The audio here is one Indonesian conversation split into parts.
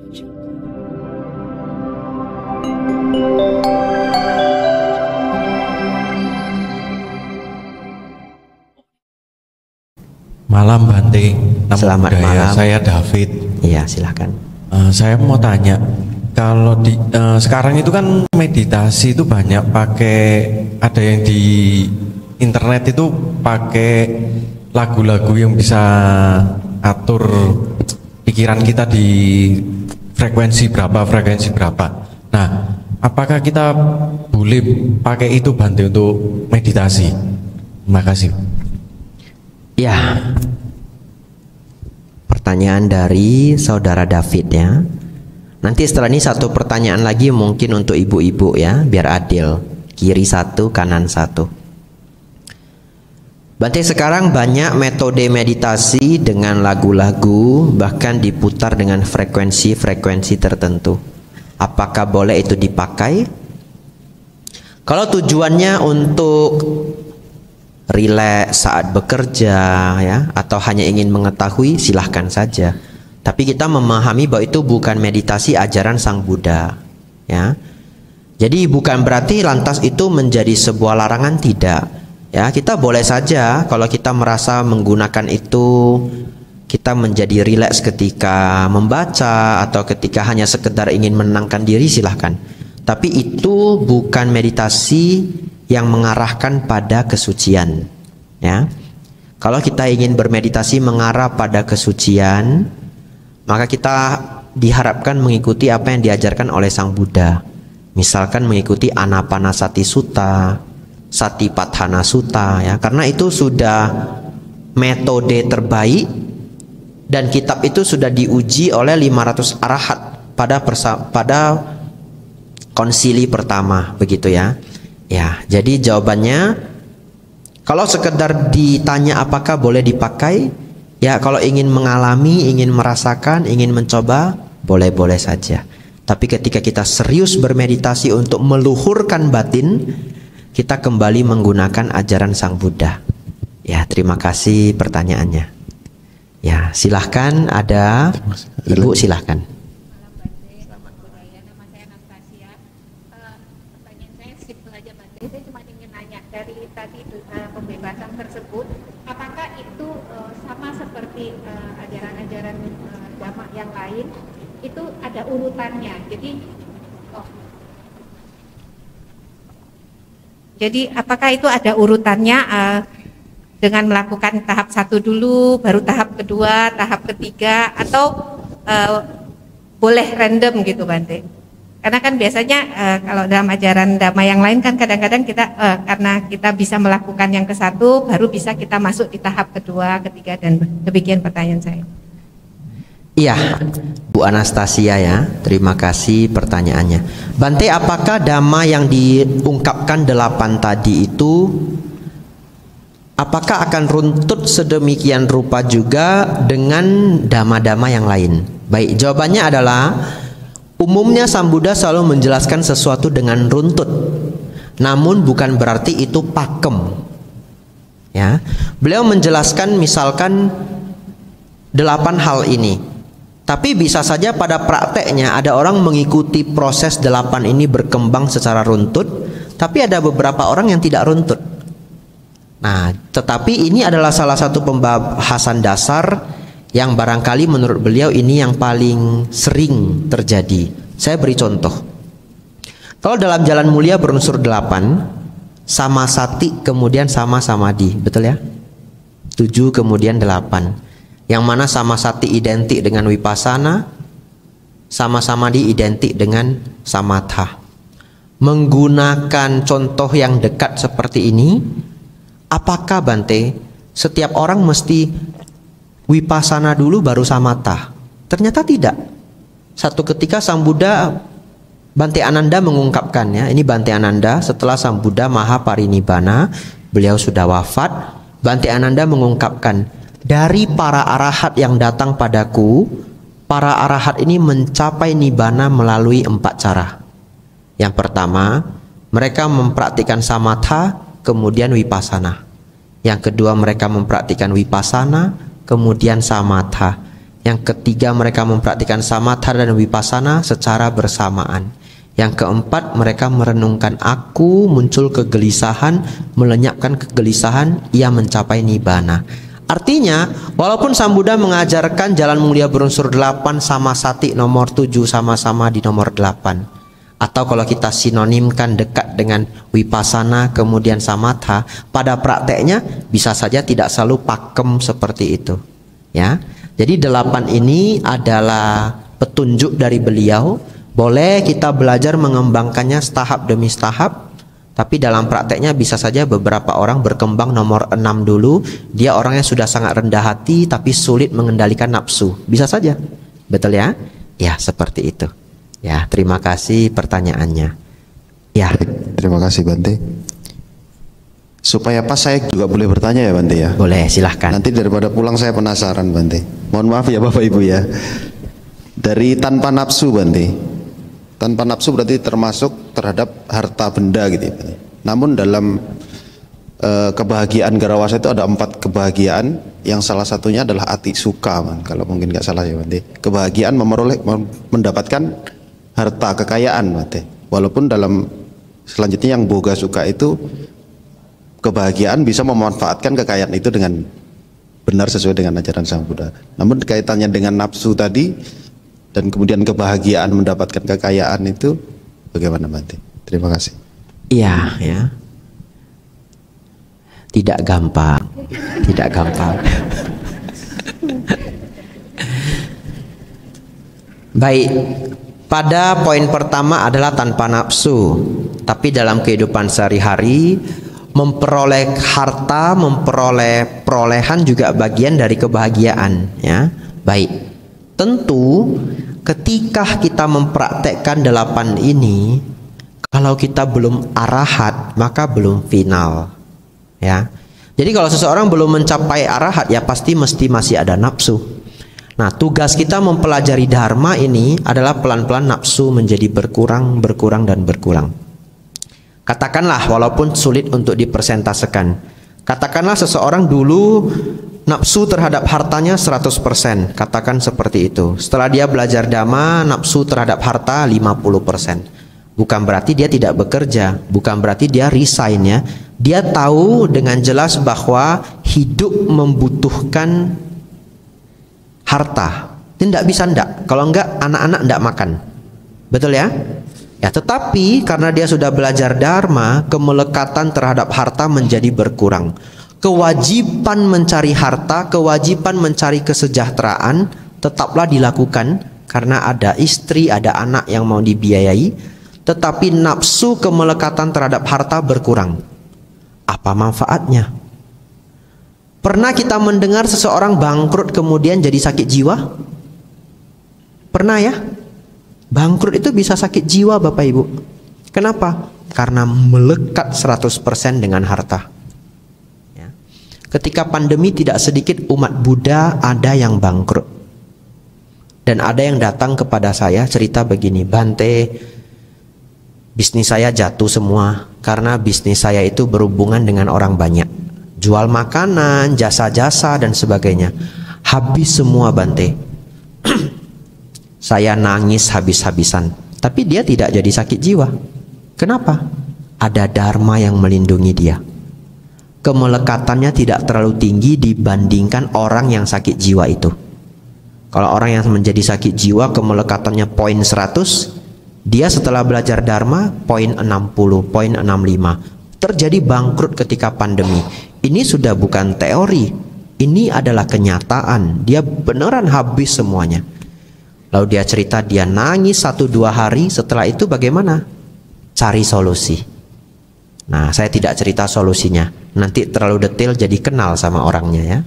Malam Bante. Selamat malam. Saya David. Iya, silahkan. Saya mau tanya, kalau di sekarang itu kan meditasi itu banyak pakai, ada yang di internet itu pakai lagu-lagu yang bisa atur pikiran kita di frekuensi berapa. Nah, apakah kita boleh pakai itu Bante untuk meditasi? Terima kasih. Ya, pertanyaan dari saudara David ya. Nanti setelah ini satu pertanyaan lagi mungkin untuk ibu-ibu ya, biar adil. Kiri satu, kanan satu. Bante, sekarang banyak metode meditasi dengan lagu-lagu, bahkan diputar dengan frekuensi-frekuensi tertentu. Apakah boleh itu dipakai? Kalau tujuannya untuk rileks saat bekerja ya, atau hanya ingin mengetahui, silahkan saja. Tapi kita memahami bahwa itu bukan meditasi ajaran Sang Buddha ya. Jadi bukan berarti lantas itu menjadi sebuah larangan, tidak ya. Kita boleh saja kalau kita merasa menggunakan itu, kita menjadi rileks ketika membaca atau ketika hanya sekedar ingin menenangkan diri, silahkan. Tapi itu bukan meditasi yang mengarahkan pada kesucian ya. Kalau kita ingin bermeditasi mengarah pada kesucian, maka kita diharapkan mengikuti apa yang diajarkan oleh Sang Buddha. Misalkan mengikuti Anapanasati Sutta, Satipatthana Sutta ya, karena itu sudah metode terbaik dan kitab itu sudah diuji oleh 500 arahat pada konsili pertama, begitu ya. Ya, jadi jawabannya, kalau sekedar ditanya apakah boleh dipakai, ya kalau ingin mengalami, ingin merasakan, ingin mencoba, boleh-boleh saja. Tapi ketika kita serius bermeditasi untuk meluhurkan batin, kita kembali menggunakan ajaran Sang Buddha. Ya, terima kasih pertanyaannya. Ya, silahkan, ada Ibu, silahkan. Saya cuma ingin nanya dari tadi pembebasan tersebut, apakah itu sama seperti ajaran-ajaran Dhamma yang lain, itu ada urutannya. Jadi apakah itu ada urutannya dengan melakukan tahap 1 dulu, baru tahap kedua, tahap ketiga, atau boleh random gitu Bante? Karena kan biasanya kalau dalam ajaran Dhamma yang lain kan kadang-kadang kita karena kita bisa melakukan yang ke-1 baru bisa kita masuk di tahap kedua, ketiga, dan demikian pertanyaan saya. Iya, Bu Anastasia ya, terima kasih pertanyaannya. Bante, apakah Dhamma yang diungkapkan 8 tadi itu apakah akan runtut sedemikian rupa juga dengan Dhamma-Dhamma yang lain? Baik, jawabannya adalah umumnya Sang Buddha selalu menjelaskan sesuatu dengan runtut, namun bukan berarti itu pakem. Ya, beliau menjelaskan misalkan 8 hal ini, tapi bisa saja pada prakteknya ada orang mengikuti proses 8 ini berkembang secara runtut, tapi ada beberapa orang yang tidak runtut. Nah, tetapi ini adalah salah satu pembahasan dasar yang barangkali menurut beliau ini yang paling sering terjadi. Saya beri contoh. Kalau dalam Jalan Mulia berunsur 8, sama sati kemudian sama samadhi, betul ya? 7 kemudian 8. Yang mana sama sati identik dengan vipassana, sama samadhi identik dengan samatha. Menggunakan contoh yang dekat seperti ini, apakah Bante setiap orang mesti vipassana dulu baru samatha? Ternyata tidak. Satu ketika Sang Buddha, Bante Ananda mengungkapkannya. Ini Bante Ananda setelah Sang Buddha Maha Parinibbana, beliau sudah wafat. Bante Ananda mengungkapkan, dari para arahat yang datang padaku, para arahat ini mencapai nibbana melalui 4 cara. Yang pertama, mereka mempraktikkan samatha, kemudian vipassana. Yang kedua, mereka mempraktikkan vipassana, kemudian samatha. Yang ketiga, mereka mempraktikkan samatha dan vipassana secara bersamaan. Yang keempat, mereka merenungkan aku, muncul kegelisahan, melenyapkan kegelisahan, ia mencapai nibbana. Artinya, walaupun Sang Buddha mengajarkan jalan mulia berunsur 8 sama sati nomor 7 sama-sama di nomor 8. Atau kalau kita sinonimkan dekat dengan vipassana kemudian samatha, pada prakteknya bisa saja tidak selalu pakem seperti itu. Ya. Jadi 8 ini adalah petunjuk dari beliau. Boleh kita belajar mengembangkannya setahap demi setahap, tapi dalam prakteknya bisa saja beberapa orang berkembang nomor 6 dulu. Dia orangnya sudah sangat rendah hati tapi sulit mengendalikan nafsu. Bisa saja. Betul ya? Ya, seperti itu. Ya, terima kasih pertanyaannya. Ya. Terima kasih Bante. Supaya pas saya juga boleh bertanya ya Bante ya. Boleh, silahkan. Nanti daripada pulang saya penasaran Bante. Mohon maaf ya Bapak Ibu ya. Dari tanpa nafsu Bante. Tanpa nafsu berarti termasuk terhadap harta benda gitu ya Bante. Namun dalam kebahagiaan Garawasa itu ada 4 kebahagiaan. Yang salah satunya adalah ati suka man. Kalau mungkin nggak salah ya Bante. Kebahagiaan mendapatkan harta kekayaan Bante. Walaupun dalam selanjutnya yang boga suka itu kebahagiaan bisa memanfaatkan kekayaan itu dengan benar sesuai dengan ajaran Sang Buddha. Namun kaitannya dengan nafsu tadi dan kemudian kebahagiaan mendapatkan kekayaan itu bagaimana Bante? Terima kasih. Iya ya. Tidak gampang. Tidak gampang. Baik. Pada poin pertama adalah tanpa nafsu. Tapi dalam kehidupan sehari-hari memperoleh harta, memperoleh perolehan juga bagian dari kebahagiaan ya. Baik. Tentu ketika kita mempraktekkan 8 ini, kalau kita belum arahat maka belum final ya. Jadi kalau seseorang belum mencapai arahat ya pasti mesti masih ada nafsu. Nah, tugas kita mempelajari dharma ini adalah pelan-pelan nafsu menjadi berkurang, berkurang dan berkurang. Katakanlah walaupun sulit untuk dipersentasekan. Katakanlah seseorang dulu nafsu terhadap hartanya 100%. Katakan seperti itu. Setelah dia belajar dhamma, nafsu terhadap harta 50%. Bukan berarti dia tidak bekerja. Bukan berarti dia resign ya. Dia tahu dengan jelas bahwa hidup membutuhkan harta. Tidak bisa ndak. Kalau enggak anak-anak ndak makan. Betul ya? Ya, tetapi karena dia sudah belajar dharma, kemelekatan terhadap harta menjadi berkurang. Kewajiban mencari harta, kewajiban mencari kesejahteraan tetaplah dilakukan karena ada istri, ada anak yang mau dibiayai, tetapi nafsu kemelekatan terhadap harta berkurang. Apa manfaatnya? Pernah kita mendengar seseorang bangkrut kemudian jadi sakit jiwa? Pernah ya? Bangkrut itu bisa sakit jiwa Bapak Ibu. Kenapa? Karena melekat 100% dengan harta ya. Ketika pandemi tidak sedikit umat Buddha ada yang bangkrut. Dan ada yang datang kepada saya cerita begini, Bante, bisnis saya jatuh semua karena bisnis saya itu berhubungan dengan orang banyak. Jual makanan, jasa-jasa dan sebagainya. Habis semua Bante. Saya nangis habis-habisan. Tapi dia tidak jadi sakit jiwa. Kenapa? Ada dharma yang melindungi dia. Kemelekatannya tidak terlalu tinggi dibandingkan orang yang sakit jiwa itu. Kalau orang yang menjadi sakit jiwa kemelekatannya poin 100, dia setelah belajar dharma poin 60, poin 65. Terjadi bangkrut ketika pandemi. Ini sudah bukan teori, ini adalah kenyataan. Dia beneran habis semuanya. Lalu dia cerita dia nangis 1-2 hari. Setelah itu bagaimana? Cari solusi. Nah, saya tidak cerita solusinya. Nanti terlalu detail jadi kenal sama orangnya ya.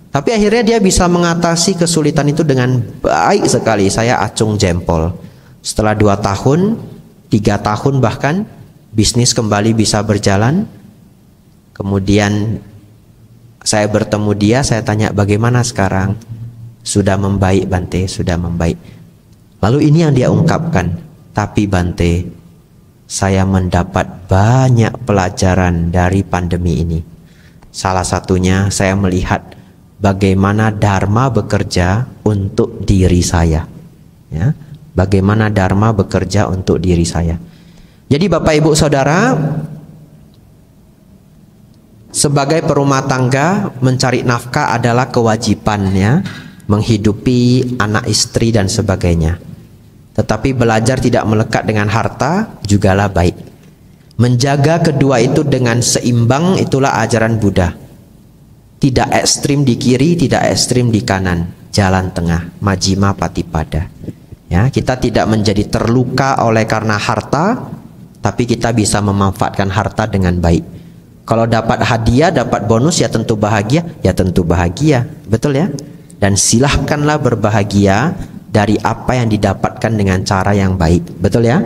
Tapi akhirnya dia bisa mengatasi kesulitan itu dengan baik sekali. Saya acung jempol. Setelah 2 tahun, 3 tahun bahkan, bisnis kembali bisa berjalan. Kemudian saya bertemu dia, saya tanya bagaimana sekarang? Sudah membaik Bante, sudah membaik. Lalu ini yang dia ungkapkan, tapi Bante, saya mendapat banyak pelajaran dari pandemi ini. Salah satunya saya melihat bagaimana dharma bekerja untuk diri saya. Ya, bagaimana dharma bekerja untuk diri saya. Jadi Bapak Ibu Saudara, sebagai perumah tangga mencari nafkah adalah kewajibannya, menghidupi anak istri dan sebagainya. Tetapi belajar tidak melekat dengan harta jugalah baik. Menjaga kedua itu dengan seimbang, itulah ajaran Buddha. Tidak ekstrim di kiri, tidak ekstrim di kanan, jalan tengah, majjhima patipada. Ya, kita tidak menjadi terluka oleh karena harta, tapi kita bisa memanfaatkan harta dengan baik. Kalau dapat hadiah, dapat bonus, ya tentu bahagia, ya tentu bahagia, betul ya? Dan silahkanlah berbahagia dari apa yang didapatkan dengan cara yang baik, betul ya?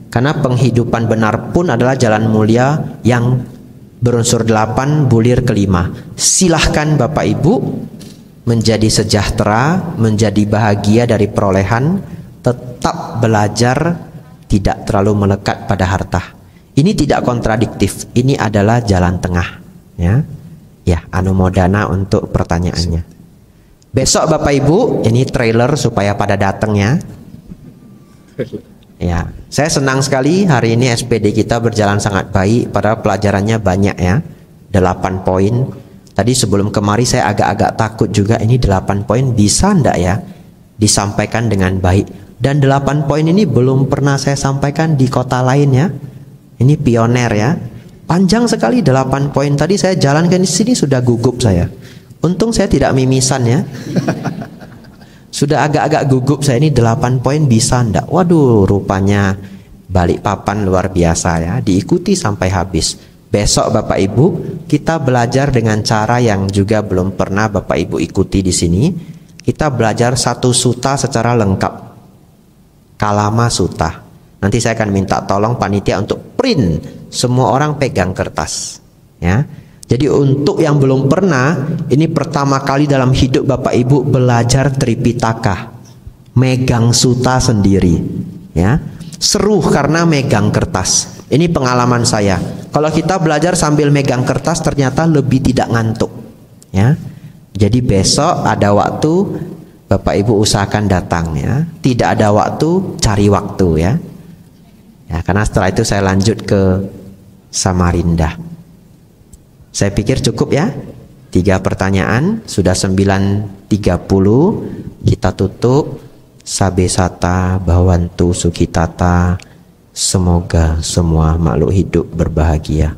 Karena penghidupan benar pun adalah jalan mulia yang berunsur 8, bulir kelima. Silahkan Bapak Ibu menjadi sejahtera, menjadi bahagia dari perolehan, tetap belajar, tidak terlalu melekat pada harta. Ini tidak kontradiktif, ini adalah jalan tengah. Ya, ya, anumodana untuk pertanyaannya. Besok Bapak Ibu, ini trailer supaya pada datang ya. Ya, saya senang sekali hari ini SPD kita berjalan sangat baik, padahal pelajarannya banyak ya. 8 poin. Tadi sebelum kemari saya agak-agak takut juga, ini 8 poin bisa ndak ya disampaikan dengan baik. Dan 8 poin ini belum pernah saya sampaikan di kota lain ya. Ini pioner ya. Panjang sekali 8 poin. Tadi saya jalan ke sini sudah gugup saya. Untung saya tidak mimisan ya. Sudah agak-agak gugup saya, ini 8 poin bisa ndak? Waduh, rupanya Balikpapan luar biasa ya. Diikuti sampai habis. Besok Bapak Ibu kita belajar dengan cara yang juga belum pernah Bapak Ibu ikuti di sini. Kita belajar satu sutta secara lengkap. Kalama Sutta. Nanti saya akan minta tolong panitia untuk print, semua orang pegang kertas ya. Jadi untuk yang belum pernah, ini pertama kali dalam hidup Bapak Ibu belajar Tripitaka, megang sutta sendiri ya. Seru karena megang kertas. Ini pengalaman saya. Kalau kita belajar sambil megang kertas ternyata lebih tidak ngantuk ya. Jadi besok ada waktu Bapak Ibu usahakan datang ya. Tidak ada waktu, cari waktu ya. Ya, karena setelah itu saya lanjut ke Samarinda. Saya pikir cukup ya. 3 pertanyaan, sudah 9.30. Kita tutup. Sabesata Bhavantu Sukhitata. Semoga semua makhluk hidup berbahagia.